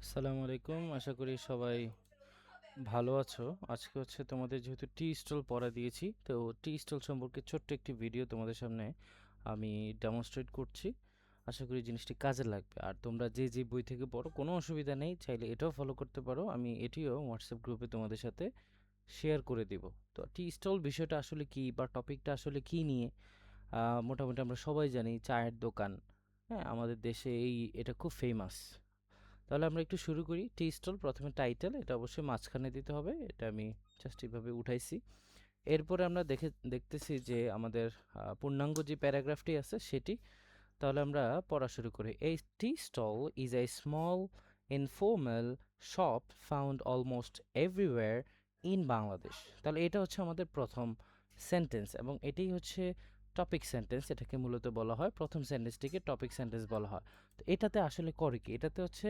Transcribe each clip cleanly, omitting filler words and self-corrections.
আসসালামু আলাইকুম। আশা করি সবাই ভালো আছো। আজকে হচ্ছে তোমাদের যেহেতু টি স্টল পড়া দিয়েছি, তো টি স্টল সম্পর্কে ছোট্ট একটি ভিডিও তোমাদের সামনে আমি ডেমনস্ট্রেট করছি। আশা করি জিনিসটি কাজে লাগবে। আর তোমরা যে যে বই থেকে পড়ো কোনো অসুবিধা নেই, চাইলে এটাও ফলো করতে পারো। আমি এটিও হোয়াটসঅ্যাপ গ্রুপে তোমাদের সাথে শেয়ার করে দিব। তো টি স্টল বিষয়টা আসলে কি বা টপিকটা আসলে কি নিয়ে, মোটামুটি আমরা সবাই জানি চায়ের দোকান। হ্যাঁ, আমাদের দেশে এটা খুব ফেমাস। তাহলে আমরা একটু শুরু করি। টি স্টল, প্রথমে টাইটেল, এটা অবশ্যই মাঝখানে দিতে হবে। এটা আমি জাস্ট এইভাবে উঠাইছি। এরপরে আমরা দেখতেছি যে আমাদের পূর্ণাঙ্গ যে প্যারাগ্রাফটি আছে সেটি। তাহলে আমরা পড়া শুরু করি। A tea stall is a small informal shop found almost everywhere in Bangladesh. তাহলে এটা হচ্ছে আমাদের প্রথম সেন্টেন্স এবং এটাই হচ্ছে টপিক সেন্টেন্স। এটাকে মূলত বলা হয়, প্রথম সেন্টেন্সটিকে টপিক সেন্টেন্স বলা হয়। তো এটাতে আসলে করে কি, এটাতে হচ্ছে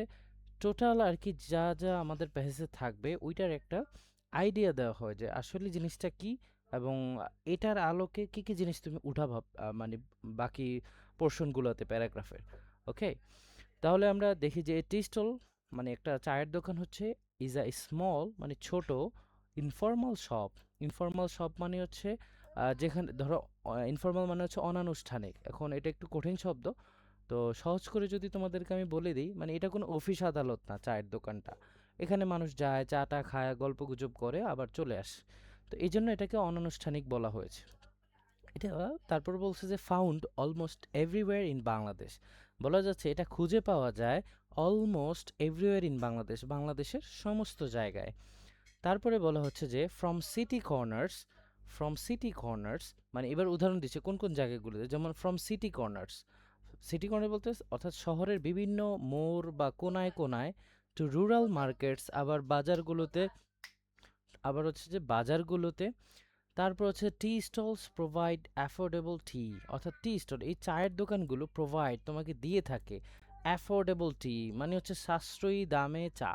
টোটাল আর কি যা যা আমাদের প্যাসেজে থাকবে ওইটার একটা আইডিয়া দেওয়া হয় যে আসলে জিনিসটা কি, এবং এটার আলোকে কি কি জিনিস তুমি উঠাবা, মানে বাকি পোর্শনগুলোতে প্যারাগ্রাফের। ওকে, তাহলে আমরা দেখি যে টি স্টল মানে একটা চায়ের দোকান হচ্ছে ইজ আ স্মল মানে ছোট, ইনফর্মাল শপ। ইনফর্মাল শপ মানে হচ্ছে যেখানে ধরো, ইনফর্মাল মানে হচ্ছে অনানুষ্ঠানিক। এখন এটা একটু কঠিন শব্দ, তো সহজ করে যদি তোমাদেরকে আমি বলে দিই, মানে এটা কোনো অফিস আদালত না চায়ের দোকানটা। এখানে মানুষ যায়, চাটা খায়, গল্প গুজব করে, আবার চলে আসে। তো এই জন্য এটাকে অনানুষ্ঠানিক বলা হয়েছে। এটা তারপর বলছে যে found almost everywhere in Bangladesh. বলা যাচ্ছে এটা খুঁজে পাওয়া যায় অলমোস্ট এভরিওয়্যার ইন বাংলাদেশ, বাংলাদেশের সমস্ত জায়গায়। তারপরে বলা হচ্ছে যে ফ্রম সিটি কর্নার্স মানে এবার উদাহরণ দিচ্ছে কোন কোন জায়গাগুলোতে, যেমন from city corners. City corner বলতে অর্থাৎ শহরের বিভিন্ন মোড় বা কোনায় কোনায়, টু রুরাল মার্কেটস, আবার হচ্ছে যে বাজারগুলোতে। তারপর হচ্ছে টি স্টলস প্রোভাইড অ্যাফোর্ডেবল টি, অর্থাৎ টি স্টল এই চায়ের দোকানগুলো প্রোভাইড তোমাকে দিয়ে থাকে অ্যাফোর্ডেবল টি মানে হচ্ছে সাশ্রয়ী দামে চা।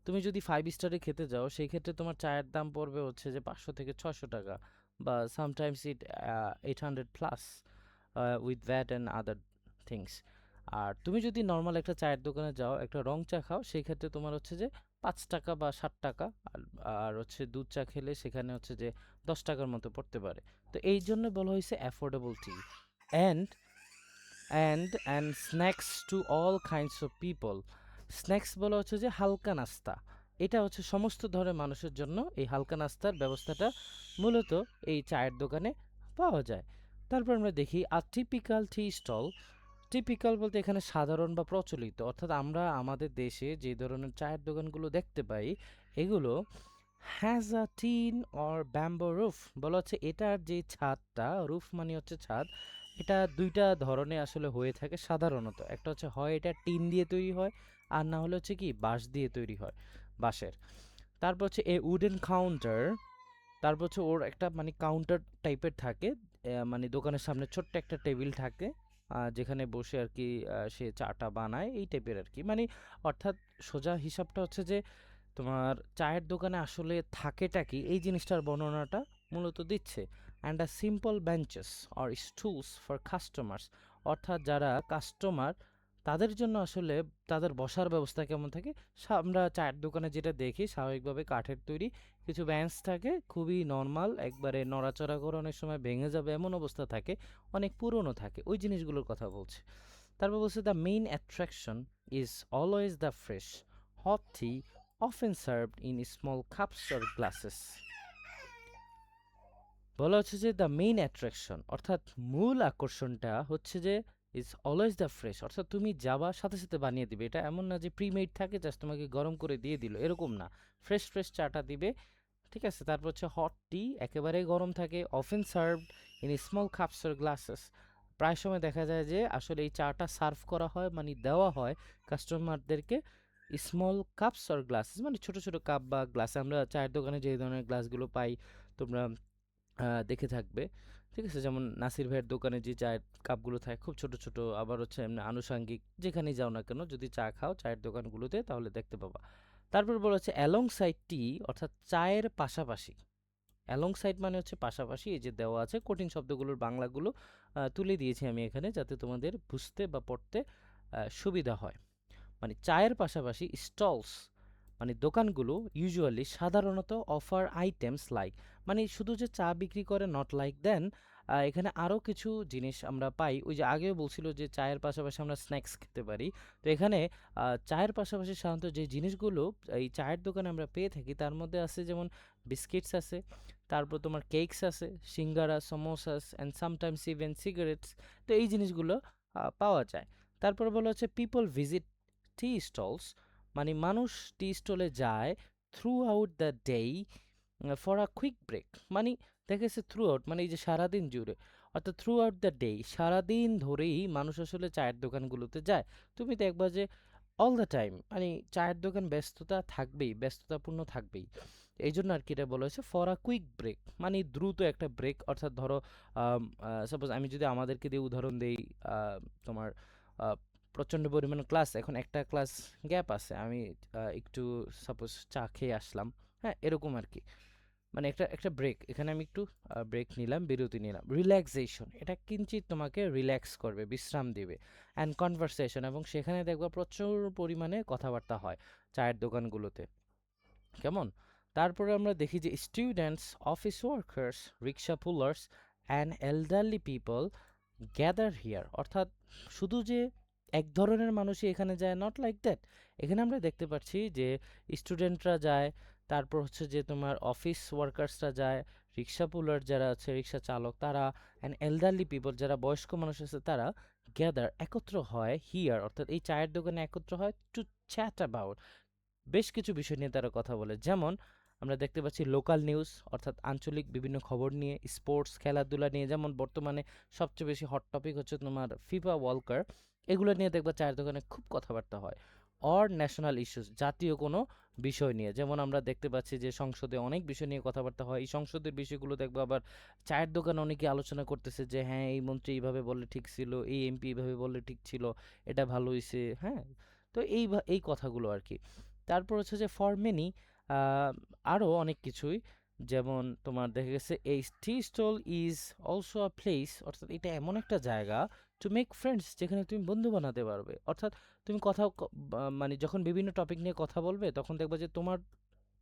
তুমি যদি 5 স্টারে খেতে যাও সেই ক্ষেত্রে তোমার চায়ের দাম পড়বে হচ্ছে যে 500 থেকে 600 টাকা, বা sometimes 800 plus with VAT and other things. আর তুমি যদি নর্মাল একটা চায়ের দোকানে যাও, একটা রং চা খাও, সেই ক্ষেত্রে তোমার হচ্ছে যে 5 টাকা বা 60 টাকা। আর আর হচ্ছে দুধ চা খেলে সেখানে হচ্ছে যে 10 টাকার মতো পড়তে পারে। তো এই জন্য বলা হয়েছে affordable T. And and snacks to all kinds of people. Snacks বলা হচ্ছে যে হালকা নাস্তা। এটা হচ্ছে সমস্ত ধরনের মানুষের জন্য এই হালকা নাস্তার ব্যবস্থাটা মূলত এই চায়ের দোকানে পাওয়া যায়। তারপর আমরা দেখি টিপিক্যাল টি স্টল। টিপিক্যাল বলতে এখানে সাধারণ বা প্রচলিত, অর্থাৎ আমরা আমাদের দেশে যে ধরনের চায়ের দোকানগুলো দেখতে পাই এগুলো has a tin or bamboo roof. বলা হচ্ছে এটার যে ছাদটা, রুফ মানে হচ্ছে ছাদ, এটা দুইটা ধরনে আসলে হয়ে থাকে সাধারণত। একটা হচ্ছে হয় এটা টিন দিয়ে তৈরি হয়, আর না হলে হচ্ছে কি বাঁশ দিয়ে তৈরি হয়, বাঁশের। তারপর হচ্ছে এ উডেন কাউন্টার। তারপর হচ্ছে ওর একটা মানে কাউন্টার টাইপের থাকে, মানে দোকানের সামনে ছোট্ট একটা টেবিল থাকে, যেখানে বসে আর কি সে চাটা বানায় এই টাইপের আর কি। মানে অর্থাৎ সোজা হিসাবটা হচ্ছে যে তোমার চায়ের দোকানে আসলে থাকেটা কি এই জিনিসটার বর্ণনাটা মূলত দিচ্ছে। And a simple benches or stools for customers, অর্থাৎ যারা কাস্টমার তাদের জন্য আসলে তাদের বসার ব্যবস্থা কেমন থাকে। আমরা চায়ের দোকানে যেটা দেখি স্বাভাবিকভাবে কাঠের তৈরি কিছু বেঞ্চ থাকে, খুবই নর্মাল, একবারে নড়াচড়া করে অনেক সময় ভেঙে যাবে এমন অবস্থা থাকে, অনেক পুরনো থাকে, ওই জিনিসগুলোর কথা বলছে। তারপর বলছে the main attraction is always the fresh hot tea often served in small cups or glasses. বলা হচ্ছে যে দ্য মেইন অ্যাট্রাকশন অর্থাৎ মূল আকর্ষণটা হচ্ছে যে ইজ অলওয়েজ দ্য ফ্রেশ, অর্থাৎ তুমি যাবা সাথে সাথে বানিয়ে দিবে। এটা এমন না যে প্রিমেড থাকে জাস্ট তোমাকে গরম করে দিয়ে দিল, এরকম না। ফ্রেশ ফ্রেশ চাটা দিবে, ঠিক আছে। তারপর হচ্ছে হট টি একেবারেই গরম থাকে, often served in small cups or glasses. প্রায় সময় দেখা যায় যে আসলে এই চাটা সার্ভ করা হয় মানে দেওয়া হয় কাস্টমারদেরকে স্মল কাপস অর গ্লাসেস মানে ছোট ছোট কাপ বা গ্লাসে। আমরা চায়ের দোকানে যে ধরনের গ্লাসগুলো পাই তোমরা দেখে থাকবে, ঠিক আছে। যেমন নাসির ভাইয়ের দোকানে যে চায়ের কাপগুলো থাকে খুব ছোট ছোট, আবার হচ্ছে এমনি আনুষাঙ্গিক যেখানেই যাও না কেন যদি চা খাও চায়ের দোকানগুলোতে তাহলে দেখতে পাবা। তারপর বলা হচ্ছে অ্যালং সাইড টি, অর্থাৎ চায়ের পাশাপাশি। অ্যালং সাইড মানে হচ্ছে পাশাপাশি, এই যে দেওয়া আছে কঠিন শব্দগুলোর বাংলাগুলো তুলে দিয়েছি আমি এখানে যাতে তোমাদের বুঝতে বা পড়তে সুবিধা হয়। মানে চায়ের পাশাপাশি স্টলস মানে দোকানগুলো ইউজুয়ালি সাধারণত অফার আইটেমস লাইক মানে শুধু যে চা বিক্রি করে নট লাইক দেন এখানে আরও কিছু জিনিস আমরা পাই ওই যে আগেও বলছিল যে চায়ের পাশাপাশি আমরা স্ন্যাক্স খেতে পারি তো এখানে চায়ের পাশাপাশি সাধারণত যে জিনিসগুলো এই চায়ের দোকানে আমরা পেয়ে থাকি তার মধ্যে আছে যেমন বিস্কিটস আছে তারপর তোমার কেকস আছে সিঙ্গারা সমোসাস অ্যান্ড সামটাইমস ইভেন সিগারেটস তো এই জিনিসগুলো পাওয়া যায় তারপর বলা হচ্ছে পিপল ভিজিট টি স্টলস মানে মানুষ টি স্টলে যায় throughout the day for a quick break মানে দেখা গেছে থ্রু আউট মানে এই যে সারাদিন জুড়ে অর্থাৎ থ্রু আউট দ্য ডে সারাদিন ধরেই মানুষ আসলে চায়ের দোকানগুলোতে যায় তুমি দেখবা যে অল দ্য টাইম মানে চায়ের দোকান ব্যস্ততা থাকবেই ব্যস্ততাপূর্ণ থাকবেই এই জন্য আর কি এটা বলা হয়েছে ফর আ কুইক ব্রেক মানে দ্রুত একটা ব্রেক অর্থাৎ ধরো সাপোজ আমি যদি আমাদেরকে দিয়ে উদাহরণ দেই তোমার আহ, প্রচণ্ড পরিমাণ ক্লাস এখন একটা ক্লাস গ্যাপ আছে আমি একটু সাপোজ চা খেয়ে আসলাম হ্যাঁ এরকম আর কি মানে একটা একটা ব্রেক এখানে আমি একটু ব্রেক নিলাম বিরতি নিলাম রিল্যাক্সেশন এটা কিঞ্চিত তোমাকে রিল্যাক্স করবে বিশ্রাম দিবে অ্যান্ড কনভারসেশন এবং সেখানে দেখবা প্রচুর পরিমাণে কথাবার্তা হয় চায়ের দোকানগুলোতে কেমন তারপরে আমরা দেখি যে students office workers rickshaw pullers and elderly people gather here অর্থাৎ শুধু যে এক ধরনের মানুষই এখানে যায় নট লাইক দ্যাট এখানে আমরা দেখতে পাচ্ছি যে স্টুডেন্টরা যায় তারপর হচ্ছে যে তোমার অফিস ওয়ার্কার্সরা যায় রিক্সা পুলার যারা আছে রিক্সা চালক তারা অ্যান্ড এলডারলি পিপল যারা বয়স্ক মানুষ আছে তারা গ্যাদার একত্র হয় হিয়ার অর্থাৎ এই চায়ের দোকানে একত্র হয় টু চ্যাট অ্যাবাউট বেশ কিছু বিষয় নিয়ে তারা কথা বলে যেমন আমরা দেখতে পাচ্ছি লোকাল নিউজ অর্থাৎ আঞ্চলিক বিভিন্ন খবর নিয়ে স্পোর্টস খেলাধুলা নিয়ে যেমন বর্তমানে সবচেয়ে বেশি হট টপিক হচ্ছে তোমার ফিফা ওয়ার্ল্ড কাপ এগুলো নিয়ে দেখবা চায়ের দোকানে খুব কথাবার্তা হয় অর ন্যাশনাল ইস্যুস জাতীয় কোনো বিষয় নিয়ে যেমন আমরা দেখতে পাচ্ছি যে সংসদে অনেক বিষয় নিয়ে কথাবার্তা হয় এই সংসদের বিষয়গুলো দেখবো আবার চায়ের দোকানে অনেকে আলোচনা করতেছে যে হ্যাঁ এই মন্ত্রী এইভাবে বললে ঠিক ছিল এই এমপি এইভাবে বললে ঠিক ছিল এটা ভালো হয়েছে হ্যাঁ তো এই কথাগুলো আর কি তারপর হচ্ছে যে ফর মেনি আরও অনেক কিছুই যেমন তোমার দেখা গেছে এই tea stall is also a place অর্থাৎ এটা এমন একটা জায়গা টু মেক ফ্রেন্ডস যেখানে তুমি বন্ধু বানাতে পারবে অর্থাৎ তুমি কথা মানে যখন বিভিন্ন টপিক নিয়ে কথা বলবে তখন দেখবে যে তোমার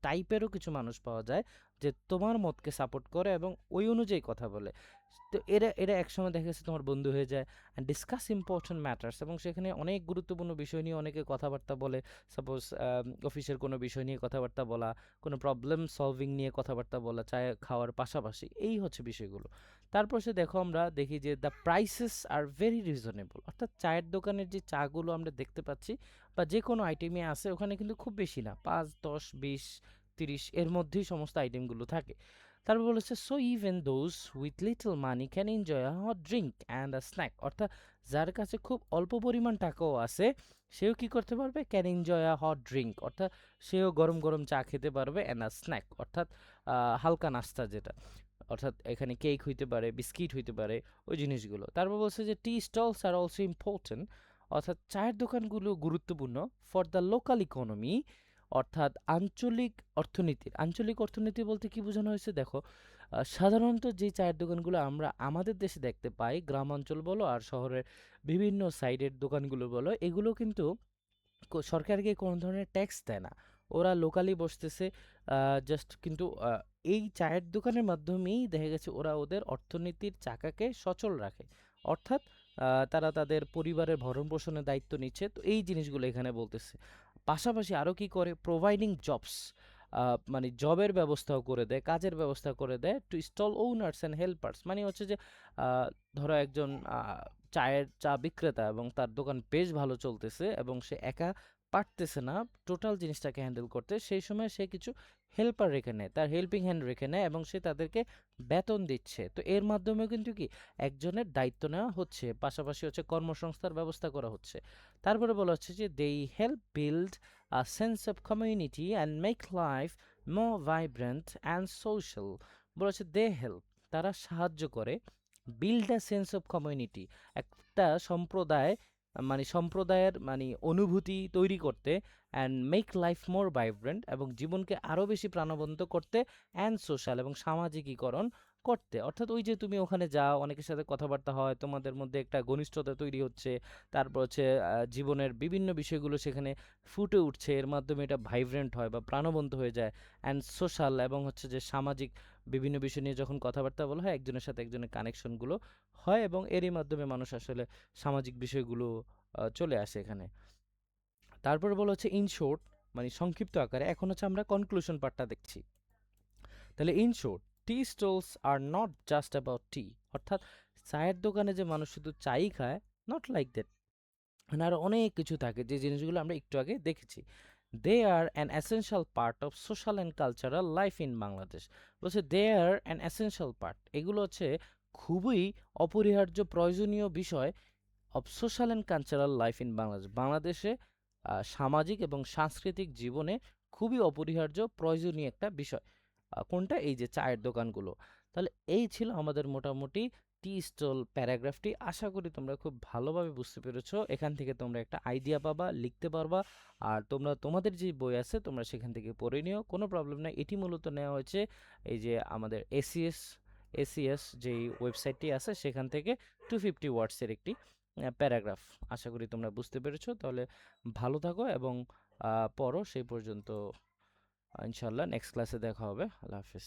টাইপেরও কিছু মানুষ পাওয়া যায় যে তোমার মতকে সাপোর্ট করে এবং ওই অনুযায়ী কথা বলে তো এরা এরা একসময় দেখা গেছে তোমার বন্ধু হয়ে যায় অ্যান্ড ডিসকাস ইম্পর্টেন্ট ম্যাটার্স এবং সেখানে অনেক গুরুত্বপূর্ণ বিষয় নিয়ে অনেকে কথাবার্তা বলে সাপোজ অফিসের কোনো বিষয় নিয়ে কথাবার্তা বলা কোনো প্রবলেম সলভিং নিয়ে কথাবার্তা বলা চায় খাওয়ার পাশাপাশি এই হচ্ছে বিষয়গুলো তারপর সে দেখো আমরা দেখি যে the prices are very reasonable অর্থাৎ চায়ের দোকানের যে চাগুলো আমরা দেখতে পাচ্ছি বা যে কোনো আইটেমে আছে ওখানে কিন্তু খুব বেশি না 5 10 20 30 এর মধ্যেই সমস্ত আইটেমগুলো থাকে তারপর বলেছে so even those with little money can enjoy a hot drink and a snack অর্থাৎ যার কাছে খুব অল্প পরিমাণ টাকাও আছে সেও কি করতে পারবে can enjoy a hot drink অর্থাৎ সেও গরম গরম চা খেতে পারবে অ্যান্ড আ স্ন্যাক অর্থাৎ হালকা নাস্তা যেটা অর্থাৎ এখানে কেক হইতে পারে বিস্কিট হইতে পারে ওই জিনিসগুলো তারপর বলছে যে টি স্টলস আর অলসো ইম্পর্টেন্ট অর্থাৎ চায়ের দোকানগুলো গুরুত্বপূর্ণ ফর দ্য লোকাল ইকোনমি অর্থাৎ আঞ্চলিক অর্থনীতি বলতে কি বোঝানো হয়েছে দেখো সাধারণত যে চায়ের দোকানগুলো আমরা আমাদের দেশে দেখতে পাই গ্রাম অঞ্চল বলো আর শহরের বিভিন্ন সাইডের দোকানগুলো বলো এগুলো কিন্তু সরকারকে কোনো ধরনের ট্যাক্স দেয় না ওরা লোকালি বসতেছে জাস্ট কিন্তু এই চায়ের দোকানের মাধ্যমেই দেখা গেছে ওরা ওদের অর্থনীতির চাকাকে সচল রাখে অর্থাৎ তারা তাদের পরিবারের ভরণ পোষণের দায়িত্ব নিচ্ছে তো এই জিনিসগুলো এখানে বলতেছে পাশাপাশি আরও কি করে প্রোভাইডিং জবস মানে জবের ব্যবস্থাও করে দেয় কাজের ব্যবস্থা করে দেয় to stall owners and helpers মানে হচ্ছে যে আহ, ধরো একজন চা বিক্রেতা এবং তার দোকান বেশ ভালো চলতেছে এবং সে একা পারতেছে না টোটাল জিনিসটাকে হ্যান্ডেল করতে সেই সময় সে কিছু হেল্পার রেখে নেয় তার হেল্পিং হ্যান্ড রেখে নেয় এবং সে তাদেরকে বেতন দিচ্ছে তো এর মাধ্যমে কিন্তু কি একজনের দায়িত্ব নেওয়া হচ্ছে পাশাপাশি হচ্ছে কর্মসংস্থার ব্যবস্থা করা হচ্ছে তারপরে বলা হচ্ছে যে they help build a sense of community and make life more vibrant and social বলা হচ্ছে দে হেল্প তারা সাহায্য করে build a sense of community একটা সম্প্রদায়ের মানে অনুভূতি তৈরি করতে and make life more vibrant এবং জীবনকে আরও বেশি প্রাণবন্ত করতে অ্যান্ড সোশ্যাল এবং সামাজিকীকরণ করতে, অর্থাৎ ওই যে তুমি ওখানে যাও, অনেকের সাথে কথাবার্তা হয়, তোমাদের মধ্যে একটা ঘনিষ্ঠতা তৈরি হচ্ছে, তারপর হচ্ছে জীবনের বিভিন্ন বিষয়গুলো সেখানে ফুটে উঠছে, এর মাধ্যমে এটা ভাইব্রেন্ট হয় বা প্রাণবন্ত হয়ে যায়। অ্যান্ড সোশ্যাল এবং হচ্ছে যে সামাজিক বিভিন্ন বিষয় নিয়ে যখন কথাবার্তা বলা হয়, একজনের সাথে একজনের কানেকশনগুলো হয়, এবং এরই মাধ্যমে মানুষ আসলে সামাজিক বিষয়গুলো চলে আসে এখানে। তারপরে বলা হচ্ছে ইন শর্ট, মানে সংক্ষিপ্ত আকারে। এখন হচ্ছে আমরা কনক্লুশন পার্টটা দেখছি। তাহলে in short, tea stalls are not just about tea, অর্থাৎ চায়ের দোকানে যে মানুষ শুধু চাই খায়, নট লাইক দ্যাট, মানে আরও অনেক কিছু থাকে যে জিনিসগুলো আমরা একটু আগে দেখেছি। They are an essential part of social and cultural life in Bangladesh. বলছে they are an essential part, এগুলো হচ্ছে খুবই অপরিহার্য প্রয়োজনীয় বিষয় of social and cultural life in Bangladesh, বাংলাদেশে সামাজিক এবং সাংস্কৃতিক জীবনে খুবই অপরিহার্য প্রয়োজনীয় একটা বিষয়। কোনটা? এই যে চায়ের দোকানগুলো। তাহলে এই ছিল আমাদের মোটামুটি টি স্টল প্যারাগ্রাফটি। আশা করি তোমরা খুব ভালোভাবে বুঝতে পেরেছো, এখান থেকে তোমরা একটা আইডিয়া পাবা, লিখতে পারবা। আর তোমরা তোমাদের যে বই আছে তোমরা সেখান থেকে পড়ে নিও, কোনো প্রবলেম নাই। এটি মূলত নেওয়া হয়েছে এই যে আমাদের এসিএস এসিএস যেই ওয়েবসাইটটি আছে সেখান থেকে 250 ওয়ার্ডসের একটি প্যারাগ্রাফ। আশা করি তোমরা বুঝতে পেরেছো। তাহলে ভালো থাকো এবং পড়ো। সেই পর্যন্ত ইনশাল্লাহ নেক্সট ক্লাসে দেখা হবে। আল্লাহ হাফিজ।